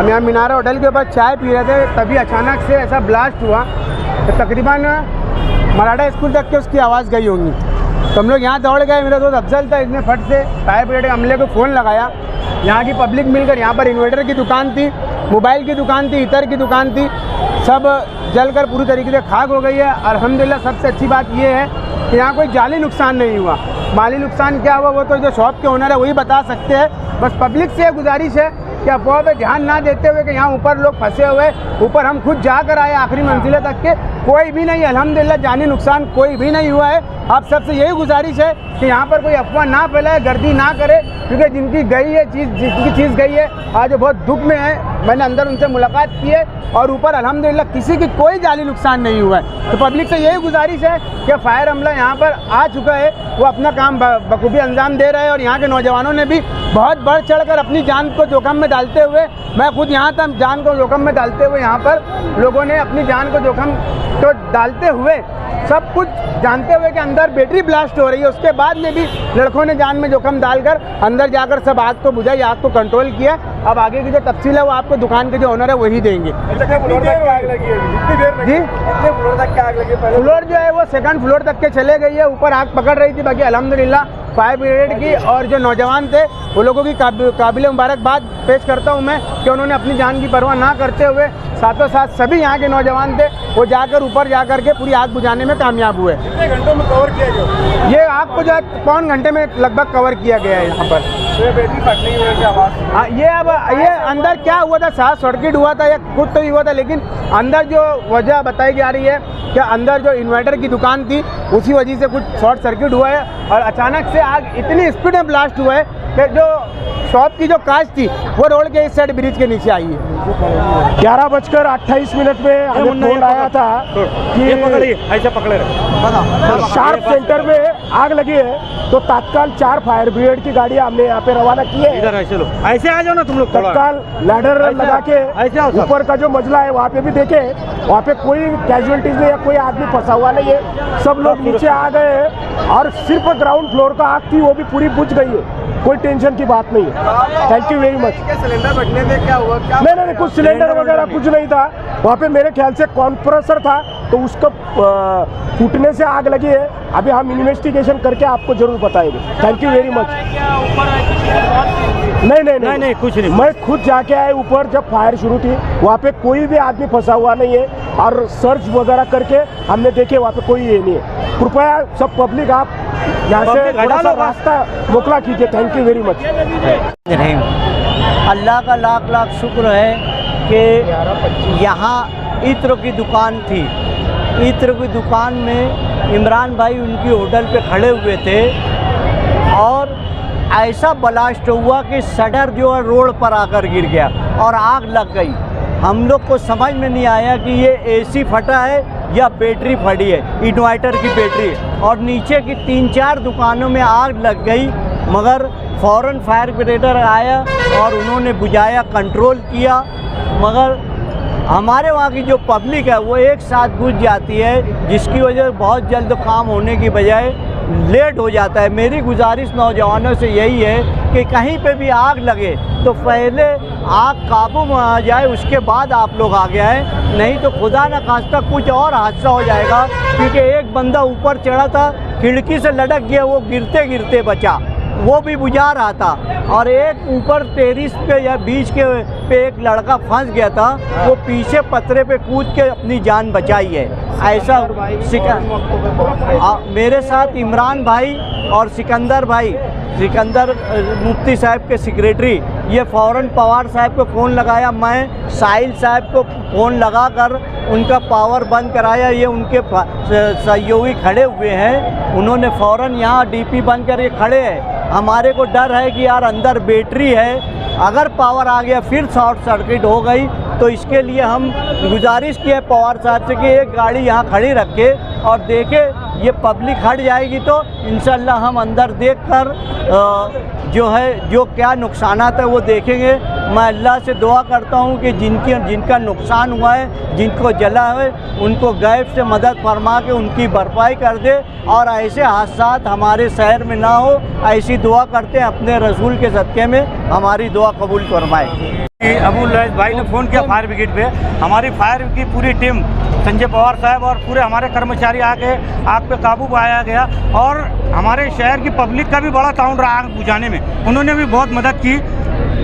हम यहाँ मीनारा होटल के ऊपर चाय पी रहे थे, तभी अचानक से ऐसा ब्लास्ट हुआ तो तकरीबन मराठा स्कूल तक के उसकी आवाज़ गई होंगी। तो हम लोग यहाँ दौड़ गए, मेरा दोस्त अफजल था, इसने फट से फायर ब्रिगेड के अमले को फ़ोन लगाया। यहाँ की पब्लिक मिलकर, यहाँ पर इन्वर्टर की दुकान थी, मोबाइल की दुकान थी, इतर की दुकान थी, सब जलकर पूरी तरीके से खाक हो गई है। अल्हम्दुलिल्लाह सबसे अच्छी बात यह है कि यहाँ कोई जाली नुकसान नहीं हुआ। माली नुकसान क्या हुआ वो तो जो शॉप के ओनर है वही बता सकते हैं। बस पब्लिक से गुजारिश है कि अफवाह पे ध्यान ना देते हुए कि यहाँ ऊपर लोग फंसे हुए, ऊपर हम खुद जाकर आए आखिरी मंजिले तक के, कोई भी नहीं, अल्हम्दुलिल्लाह जानी नुकसान कोई भी नहीं हुआ है। आप सबसे यही गुजारिश है कि यहाँ पर कोई अफवाह ना फैलाए, गर्दी ना करे, क्योंकि जिनकी गई है जिनकी चीज़ गई है आज बहुत दुख में है। मैंने अंदर उनसे मुलाकात की है और ऊपर अल्हम्दुलिल्लाह किसी की कोई जाली नुकसान नहीं हुआ है। तो पब्लिक से यही गुजारिश है कि फायर अमला यहाँ पर आ चुका है, वो अपना काम बखूबी अंजाम दे रहे हैं और यहाँ के नौजवानों ने भी बहुत बढ़ चढ़कर अपनी जान को जोखिम में डालते हुए, मैं खुद यहाँ था, जान को जोखिम में डालते हुए यहाँ पर लोगों ने अपनी जान को जोखिम तो डालते हुए, सब कुछ जानते हुए कि अंदर बैटरी ब्लास्ट हो रही है, उसके बाद में भी लड़कों ने जान में जोखिम डालकर अंदर जाकर सब आग को बुझाई, आग को कंट्रोल किया। अब आगे की जो तफसील है वो आपको दुकान के जो ओनर है वही देंगे। जी, फ्लोर जो है वो 2nd फ्लोर तक के चले गई है, ऊपर आग पकड़ रही थी। बाकी अल्हम्दुलिल्लाह फायर ब्रिगेड की और जो नौजवान थे वो लोगों की काबिल मुबारकबाद पेश करता हूँ मैं कि उन्होंने अपनी जान की परवाह ना करते हुए साथों साथ सभी यहाँ के नौजवान थे वो जाकर ऊपर जाकर के पूरी आग बुझाने में कामयाब हुए। कितने घंटों में कवर किया गया? ये आग को जो 1.25 घंटे में लगभग कवर किया गया है यहाँ पर। तो ये बैटरी फटने की वजह से आवाज़, हाँ, ये अंदर क्या हुआ था, शॉर्ट सर्किट हुआ था या कुछ तो ही हुआ था, लेकिन अंदर जो वजह बताई जा रही है कि अंदर जो इन्वर्टर की दुकान थी उसी वजह से कुछ शॉर्ट सर्किट हुआ है और अचानक से आग इतनी स्पीड में ब्लास्ट हुआ है कि जो शॉप की जो कांच थी वो रोड के इस साइड ब्रिज के नीचे आई है। 11:28 में हमें फोन आया था कि ऐसे पकड़े शार्प सेंटर में आग लगी है, तो तत्काल 4 फायर ब्रिगेड की गाड़ियां हमने यहाँ पे रवाना की है। इधर ऐसे लो, ऐसे आ जाओ ना तुम लोग। तत्काल लैडर लगा के ऊपर का जो मंजिला है वहाँ पे भी देखे, वहाँ पे कोई कैजुअलिटीज नहीं है, कोई आदमी फंसा हुआ नहीं है, सब लोग नीचे आ गए हैं और सिर्फ ग्राउंड फ्लोर का आग थी वो भी पूरी बुझ गई है, कोई टेंशन की बात नहीं है। Thank you very much. Cylinder फटने से क्या हुआ? नहीं, कुछ सिलेंडर वगैरह कुछ नहीं था, वहाँ पे मेरे ख्याल से कंप्रेसर था तो उसको फूटने से आग लगी है। अभी हम इन्वेस्टिगेशन करके आपको जरूर बताएंगे। Thank you very much. नहीं, कुछ नहीं। मैं खुद जाके आया ऊपर जब फायर शुरू थी, वहाँ पे कोई भी आदमी फंसा हुआ नहीं है और सर्च वगैरह करके हमने देखे वहाँ पे कोई ये नहीं है। कृपया सब पब्लिक आप यहाँ से थोड़ा सा रास्ता मोकला कीजिए। Thank you very much. Allah का लाख लाख शुक्र है कि यहाँ इत्र की दुकान थी। इत्र की दुकान में इमरान भाई उनकी होटल पे खड़े हुए थे और ऐसा ब्लास्ट हुआ कि शटर जो है रोड पर आकर गिर गया और आग लग गई। हम लोग को समझ में नहीं आया कि ये एसी फटा है या बैटरी फटी है, इन्वर्टर की बैटरी है, और नीचे की 3-4 दुकानों में आग लग गई। मगर फ़ौरन फायर ब्रिगेड आया और उन्होंने बुझाया, कंट्रोल किया। मगर हमारे वहाँ की जो पब्लिक है वो एक साथ बुझ जाती है, जिसकी वजह से बहुत जल्द काम होने की बजाय लेट हो जाता है। मेरी गुजारिश नौजवानों से यही है कि कहीं पे भी आग लगे तो पहले आग काबू में आ जाए, उसके बाद आप लोग आगे आए, नहीं तो खुदा न खास्ता कुछ और हादसा हो जाएगा। क्योंकि एक बंदा ऊपर चढ़ा था, खिड़की से लटक गया, वो गिरते गिरते बचा, वो भी बुझा रहा था, और एक ऊपर टेरिस पे या बीच के पे एक लड़का फंस गया था, वो पीछे पतरे पे कूद के अपनी जान बचाई है। ऐसा मेरे साथ इमरान भाई और सिकंदर भाई, सिकंदर मुफ्ती साहब के सेक्रेटरी, ये फ़ौरन पवार साहब को फ़ोन लगाया, मैं साहिल साहब को फ़ोन लगाकर उनका पावर बंद कराया। ये उनके सहयोगी खड़े हुए हैं, उन्होंने फ़ौरन यहाँ डीपी बंद करके खड़े हैं। हमारे को डर है कि यार अंदर बैटरी है, अगर पावर आ गया फिर शॉर्ट सर्किट हो गई, तो इसके लिए हम गुजारिश की है पवार साहब से कि एक गाड़ी यहाँ खड़ी रखे और देखे ये पब्लिक हट जाएगी तो इंशाल्लाह हम अंदर देखकर जो है जो क्या नुकसानात है वो देखेंगे। मैं अल्लाह से दुआ करता हूँ कि जिनका नुकसान हुआ है, जिनको जला है, उनको गैब से मदद फरमा के उनकी भरपाई कर दे और ऐसे हादसात हमारे शहर में ना हो, ऐसी दुआ करते हैं। अपने रसूल के सदक़े में हमारी दुआ कबूल फरमाए। अबू लैस भाई ने फ़ोन किया फायर ब्रिगेड पे। हमारी फायर की पूरी टीम, संजय पवार साहब और पूरे हमारे कर्मचारी आके आग पे काबू पाया गया। और हमारे शहर की पब्लिक का भी बड़ा ताउन रहा आग बुझाने में, उन्होंने भी बहुत मदद की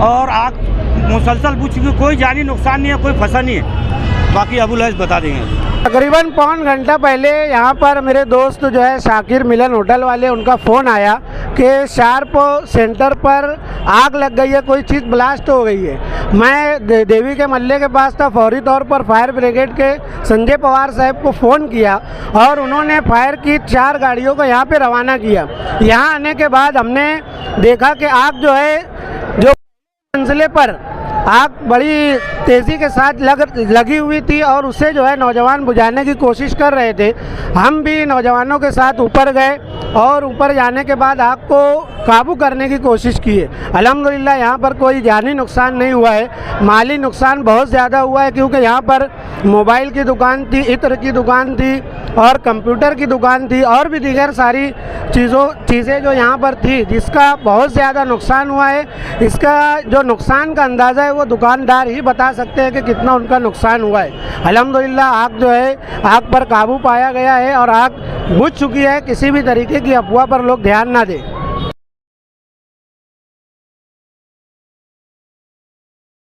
और आग मुसलसल बुझ चुकी। कोई जानी नुकसान नहीं है, कोई फंसा नहीं है। बाकी अबू लैस बता देंगे। तकरीबन पौन घंटा पहले यहाँ पर मेरे दोस्त जो है शाकिर मिलन होटल वाले, उनका फ़ोन आया कि शार्प सेंटर पर आग लग गई है, कोई चीज़ ब्लास्ट हो गई है। मैं देवी के मल्ले के पास था, फौरी तौर पर फायर ब्रिगेड के संजय पवार साहब को फ़ोन किया और उन्होंने फायर की 4 गाड़ियों को यहाँ पे रवाना किया। यहाँ आने के बाद हमने देखा कि आग जो है, जो मंजिले पर आग बड़ी तेज़ी के साथ लगी हुई थी और उसे जो है नौजवान बुझाने की कोशिश कर रहे थे। हम भी नौजवानों के साथ ऊपर गए और ऊपर जाने के बाद आग को काबू करने की कोशिश की है। अल्हम्दुलिल्लाह यहाँ पर कोई जानी नुकसान नहीं हुआ है, माली नुकसान बहुत ज़्यादा हुआ है, क्योंकि यहाँ पर मोबाइल की दुकान थी, इत्र की दुकान थी और कंप्यूटर की दुकान थी और भी दीगर सारी चीज़ें जो यहाँ पर थी, जिसका बहुत ज़्यादा नुकसान हुआ है। इसका जो नुकसान का अंदाज़ा है वो दुकानदार ही बता सकते हैं कि कितना उनका नुकसान हुआ है। अल्हम्दुलिल्लाह आग जो है, आग पर काबू पाया गया है और आग बुझ चुकी है। किसी भी तरीके की अफवाह पर लोग ध्यान ना दें।